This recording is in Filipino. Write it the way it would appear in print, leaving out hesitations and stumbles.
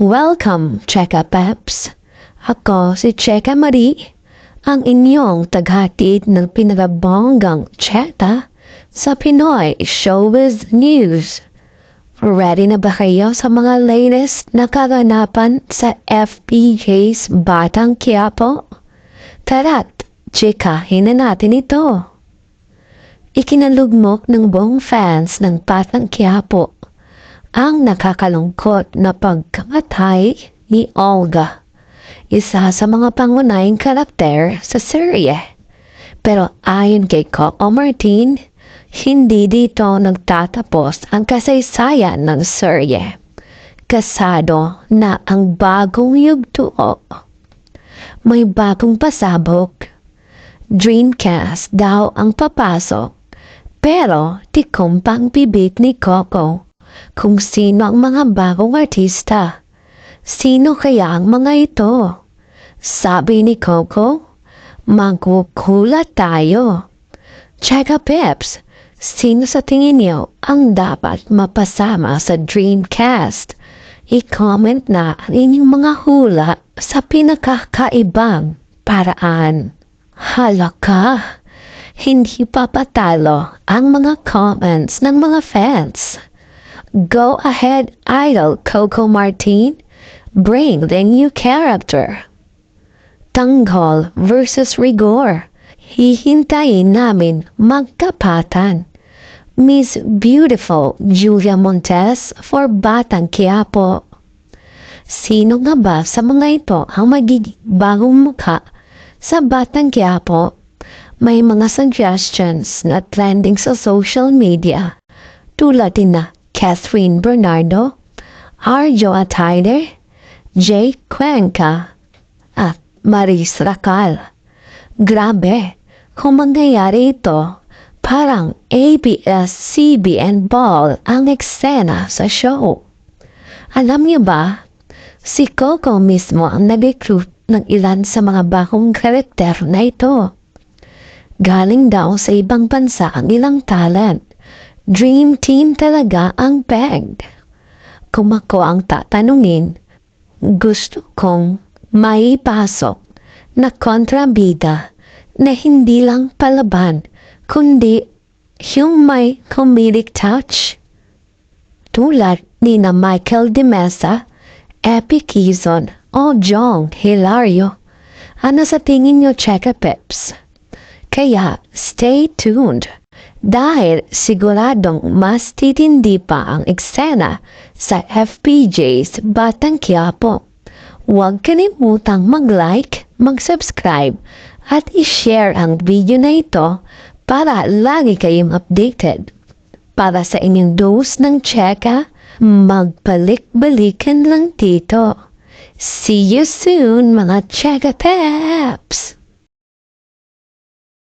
Welcome, Cheka Peps. Ako si Cheka Marie, ang inyong taghatid ng pinagabonggang cheta sa Pinoy Showbiz News. Ready na ba kayo sa mga latest na kaganapan sa FPJ's Batang Quiapo? Tara't, chikahin na natin ito. Ikinalugmok ng buong fans ng Batang Quiapo ang nakakalungkot na pagkamatay ni Olga, isa sa mga pangunahing karakter sa serye. Pero ayon kay Coco Martin, hindi dito nagtatapos ang kasaysayan ng serye. Kasado na ang bagong yugto. May bagong pasabog. Dreamcast daw ang papasok, pero tikom pang bibig ni Coco kung sino ang mga bagong artista. Sino kaya ang mga ito? Sabi ni Coco, magkukulat tayo. Cheka Peps, sino sa tingin niyo ang dapat mapasama sa Dreamcast? I-comment na ang inyong mga hula sa pinakakaibang paraan. Halaka, hindi papatalo ang mga comments ng mga fans. Go ahead, Idol Coco Martin. Bring the new character. Tanggol versus Rigor. Hihintayin namin magkapatan. Miss Beautiful Julia Montes for Batang Quiapo. Sino nga ba sa mga ito ang magiging bagong mukha sa Batang Quiapo? May mga suggestions na trending sa social media tulad na Catherine Bernardo, Arjo Atayde, Jay Cuenca, at Maris Racal. Grabe, kung mangyayari ito, parang ABS-CBN ball ang eksena sa show. Alam niyo ba, si Coco mismo ang nag-recruit ng ilan sa mga bagong karakter na ito. Galing daw sa ibang bansa ang ilang talent. Dream team talaga ang peg. Kung ako ang tatanungin, gusto kong maipasok na kontrabida na hindi lang palaban, kundi yung may comedic touch. Tulad ni na Michael De Mesa, Epi Quezon o Jong Hilario. Ano sa tingin nyo, Cheka Peps? Kaya stay tuned. Dahil siguradong mas titindi pa ang eksena sa FPJ's Batang Quiapo. Huwag kalimutang mag-like, mag-subscribe at i-share ang video na ito para lagi kayong updated. Para sa inyong dose ng cheka, magbalik-balikan lang dito. See you soon mga Cheka Peps!